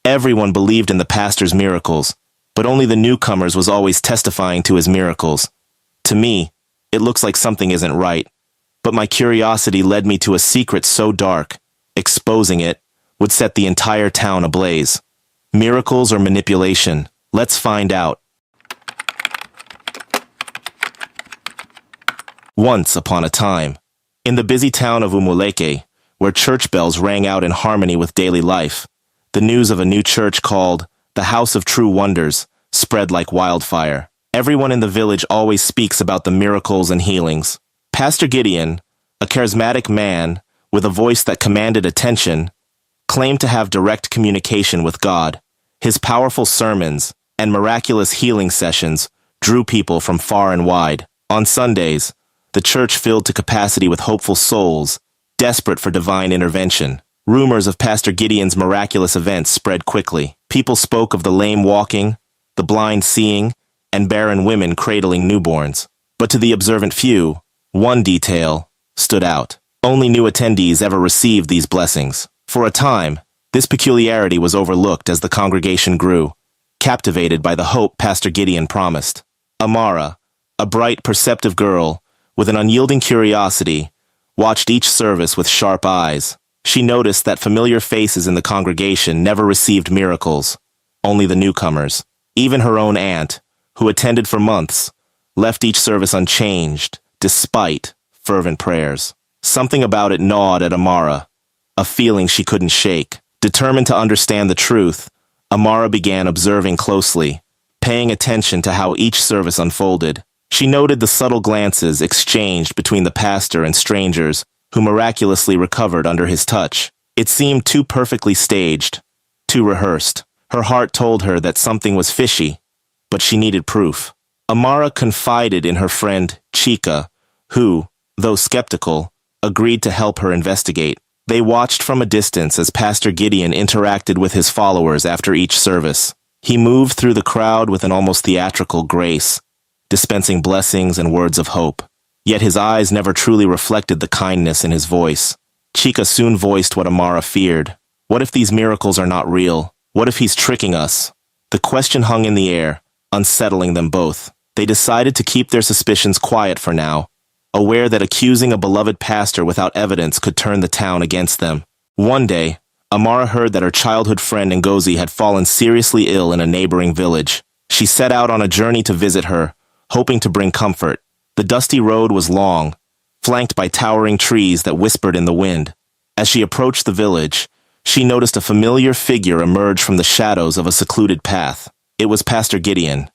Everyone believed in the pastor's miracles, but only the newcomers was always testifying to his miracles. To me, it looks like something isn't right, but my curiosity led me to a secret so dark, exposing it would set the entire town ablaze. Miracles or manipulation? Let's find out. Once upon a time, in the busy town of Umuleke, where church bells rang out in harmony with daily life, the news of a new church called the House of True Wonders spread like wildfire. Everyone in the village always speaks about the miracles and healings. Pastor Gideon, a charismatic man with a voice that commanded attention, claimed to have direct communication with God. His powerful sermons and miraculous healing sessions drew people from far and wide. On Sundays, the church filled to capacity with hopeful souls, desperate for divine intervention. Rumors of Pastor Gideon's miraculous events spread quickly. People spoke of the lame walking, the blind seeing, and barren women cradling newborns. But to the observant few, one detail stood out. Only new attendees ever received these blessings. For a time, this peculiarity was overlooked as the congregation grew, captivated by the hope Pastor Gideon promised. Amara, a bright, perceptive girl with an unyielding curiosity, watched each service with sharp eyes. She noticed that familiar faces in the congregation never received miracles, only the newcomers. Even her own aunt, who attended for months, left each service unchanged, despite fervent prayers. Something about it gnawed at Amara, a feeling she couldn't shake. Determined to understand the truth, Amara began observing closely, paying attention to how each service unfolded. She noted the subtle glances exchanged between the pastor and strangers who miraculously recovered under his touch. It seemed too perfectly staged, too rehearsed. Her heart told her that something was fishy, but she needed proof. Amara confided in her friend Chica, who, though skeptical, agreed to help her investigate. They watched from a distance as Pastor Gideon interacted with his followers after each service. He moved through the crowd with an almost theatrical grace, dispensing blessings and words of hope. Yet his eyes never truly reflected the kindness in his voice. Chica soon voiced what Amara feared. What if these miracles are not real? What if he's tricking us? The question hung in the air, unsettling them both. They decided to keep their suspicions quiet for now, aware that accusing a beloved pastor without evidence could turn the town against them. One day, Amara heard that her childhood friend Ngozi had fallen seriously ill in a neighboring village. She set out on a journey to visit her, hoping to bring comfort. The dusty road was long, flanked by towering trees that whispered in the wind. As she approached the village, she noticed a familiar figure emerge from the shadows of a secluded path. It was Pastor Gideon,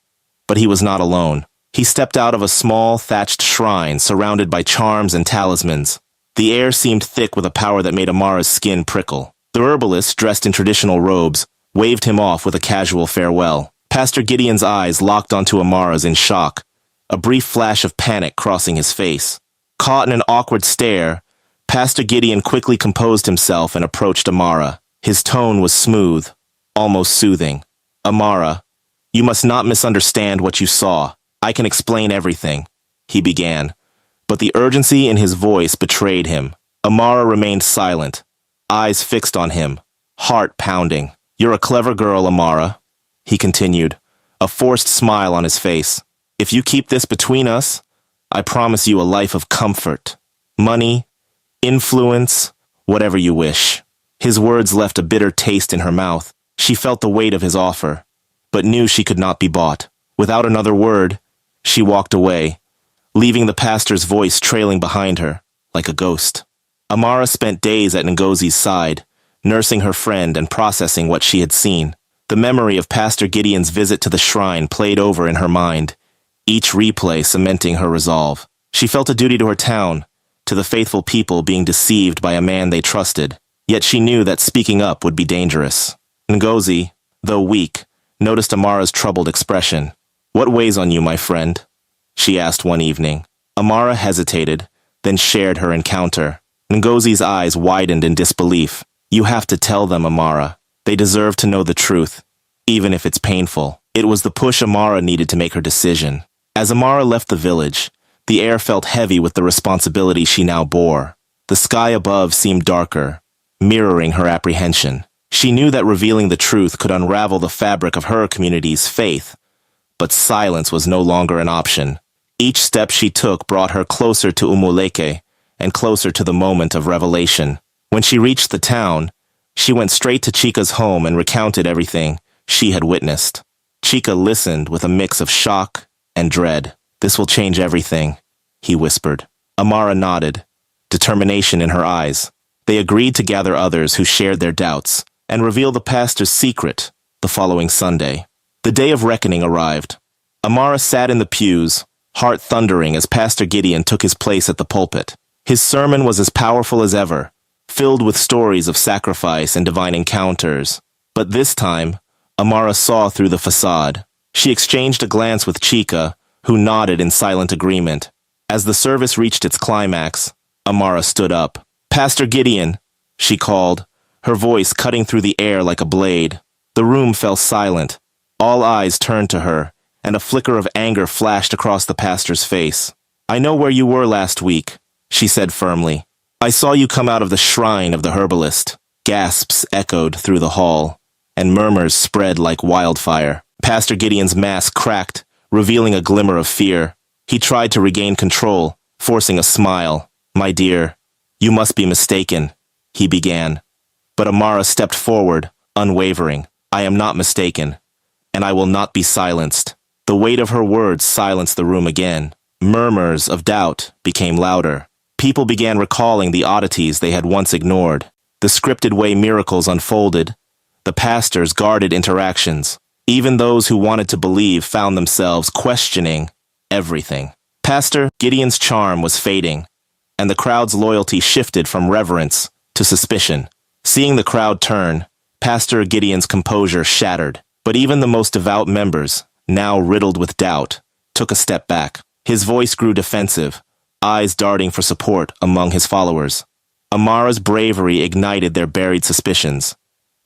but he was not alone. He stepped out of a small, thatched shrine surrounded by charms and talismans. The air seemed thick with a power that made Amara's skin prickle. The herbalist, dressed in traditional robes, waved him off with a casual farewell. Pastor Gideon's eyes locked onto Amara's in shock, a brief flash of panic crossing his face. Caught in an awkward stare, Pastor Gideon quickly composed himself and approached Amara. His tone was smooth, almost soothing. "Amara, you must not misunderstand what you saw. I can explain everything," he began, but the urgency in his voice betrayed him. Amara remained silent, eyes fixed on him, heart pounding. "You're a clever girl, Amara," he continued, a forced smile on his face. "If you keep this between us, I promise you a life of comfort, money, influence, whatever you wish." His words left a bitter taste in her mouth. She felt the weight of his offer, but knew she could not be bought. Without another word, she walked away, leaving the pastor's voice trailing behind her, like a ghost. Amara spent days at Ngozi's side, nursing her friend and processing what she had seen. The memory of Pastor Gideon's visit to the shrine played over in her mind, each replay cementing her resolve. She felt a duty to her town, to the faithful people being deceived by a man they trusted, yet she knew that speaking up would be dangerous. Ngozi, though weak, noticed Amara's troubled expression. "What weighs on you, my friend?" she asked one evening. Amara hesitated, then shared her encounter. Ngozi's eyes widened in disbelief. "You have to tell them, Amara. They deserve to know the truth, even if it's painful." It was the push Amara needed to make her decision. As Amara left the village, the air felt heavy with the responsibility she now bore. The sky above seemed darker, mirroring her apprehension. She knew that revealing the truth could unravel the fabric of her community's faith, but silence was no longer an option. Each step she took brought her closer to Umuleke and closer to the moment of revelation. When she reached the town, she went straight to Chika's home and recounted everything she had witnessed. Chika listened with a mix of shock and dread. "This will change everything," he whispered. Amara nodded, determination in her eyes. They agreed to gather others who shared their doubts and reveal the pastor's secret the following Sunday. The day of reckoning arrived. Amara sat in the pews, heart thundering as Pastor Gideon took his place at the pulpit. His sermon was as powerful as ever, filled with stories of sacrifice and divine encounters. But this time, Amara saw through the facade. She exchanged a glance with Chika, who nodded in silent agreement. As the service reached its climax, Amara stood up. "Pastor Gideon," she called, her voice cutting through the air like a blade. The room fell silent. All eyes turned to her, and a flicker of anger flashed across the pastor's face. "I know where you were last week," she said firmly. "I saw you come out of the shrine of the herbalist." Gasps echoed through the hall, and murmurs spread like wildfire. Pastor Gideon's mask cracked, revealing a glimmer of fear. He tried to regain control, forcing a smile. "My dear, you must be mistaken," he began. But Amara stepped forward, unwavering. "I am not mistaken, and I will not be silenced." The weight of her words silenced the room again. Murmurs of doubt became louder. People began recalling the oddities they had once ignored, the scripted way miracles unfolded, the pastor's guarded interactions. Even those who wanted to believe found themselves questioning everything. Pastor Gideon's charm was fading, and the crowd's loyalty shifted from reverence to suspicion. Seeing the crowd turn, Pastor Gideon's composure shattered. But even the most devout members, now riddled with doubt, took a step back. His voice grew defensive, eyes darting for support among his followers. Amara's bravery ignited their buried suspicions,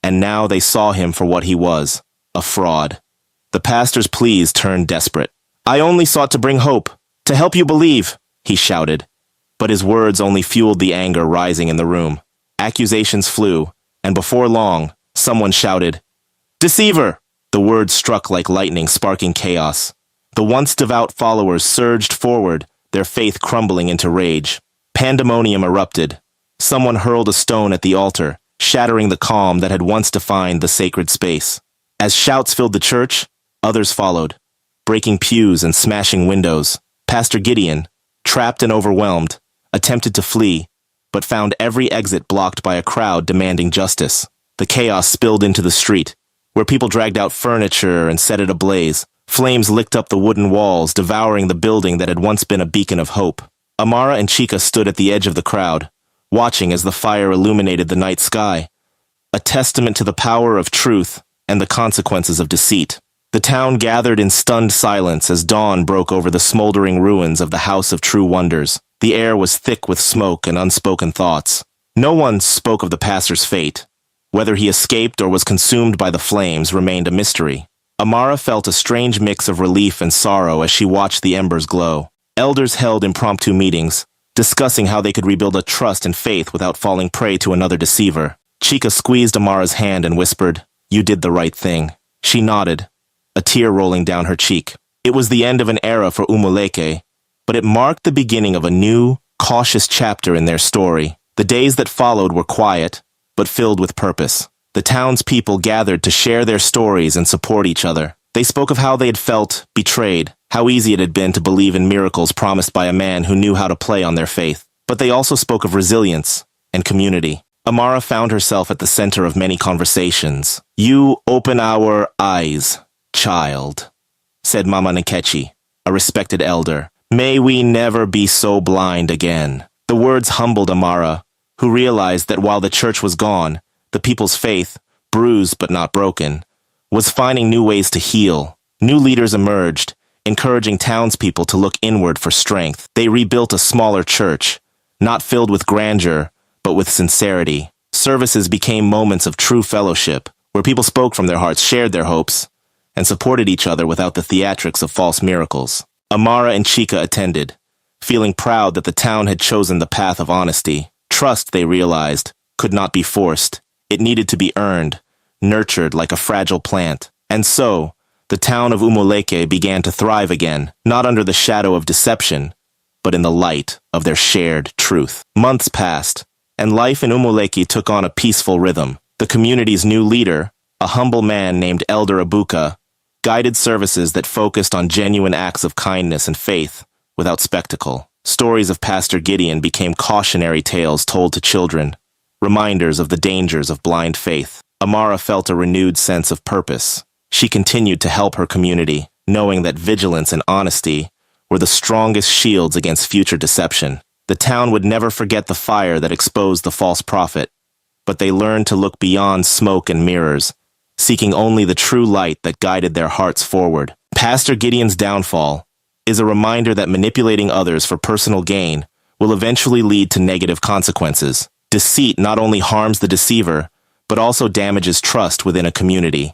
and now they saw him for what he was, a fraud. The pastor's pleas turned desperate. "I only sought to bring hope, to help you believe," he shouted. But his words only fueled the anger rising in the room. Accusations flew, and before long, someone shouted, "Deceiver!" The words struck like lightning, sparking chaos. The once devout followers surged forward, their faith crumbling into rage. Pandemonium erupted. Someone hurled a stone at the altar, shattering the calm that had once defined the sacred space. As shouts filled the church, others followed, breaking pews and smashing windows. Pastor Gideon, trapped and overwhelmed, attempted to flee, but found every exit blocked by a crowd demanding justice. The chaos spilled into the street, where people dragged out furniture and set it ablaze. Flames licked up the wooden walls, devouring the building that had once been a beacon of hope. Amara and Chika stood at the edge of the crowd, watching as the fire illuminated the night sky, a testament to the power of truth and the consequences of deceit. The town gathered in stunned silence as dawn broke over the smoldering ruins of the House of True Wonders. The air was thick with smoke and unspoken thoughts. No one spoke of the pastor's fate. Whether he escaped or was consumed by the flames remained a mystery. Amara felt a strange mix of relief and sorrow as she watched the embers glow. Elders held impromptu meetings, discussing how they could rebuild a trust and faith without falling prey to another deceiver. Chika squeezed Amara's hand and whispered, "You did the right thing." She nodded, a tear rolling down her cheek. It was the end of an era for Umuleke, but it marked the beginning of a new, cautious chapter in their story. The days that followed were quiet, but filled with purpose. The townspeople gathered to share their stories and support each other. They spoke of how they had felt betrayed, how easy it had been to believe in miracles promised by a man who knew how to play on their faith. But they also spoke of resilience and community. Amara found herself at the center of many conversations. "You open our eyes, child," said Mama Nkechi, a respected elder. "May we never be so blind again." The words humbled Amara, who realized that while the church was gone, the people's faith, bruised but not broken, was finding new ways to heal. New leaders emerged, encouraging townspeople to look inward for strength. They rebuilt a smaller church, not filled with grandeur, but with sincerity. Services became moments of true fellowship, where people spoke from their hearts, shared their hopes, and supported each other without the theatrics of false miracles. Amara and Chika attended, feeling proud that the town had chosen the path of honesty. Trust, they realized, could not be forced. It needed to be earned, nurtured like a fragile plant. And so, the town of Umuleke began to thrive again, not under the shadow of deception, but in the light of their shared truth. Months passed, and life in Umuleke took on a peaceful rhythm. The community's new leader, a humble man named Elder Abuka, guided services that focused on genuine acts of kindness and faith without spectacle. Stories of Pastor Gideon became cautionary tales told to children, reminders of the dangers of blind faith. Amara felt a renewed sense of purpose. She continued to help her community, knowing that vigilance and honesty were the strongest shields against future deception. The town would never forget the fire that exposed the false prophet, but they learned to look beyond smoke and mirrors, seeking only the true light that guided their hearts forward. Pastor Gideon's downfall is a reminder that manipulating others for personal gain will eventually lead to negative consequences. Deceit not only harms the deceiver, but also damages trust within a community.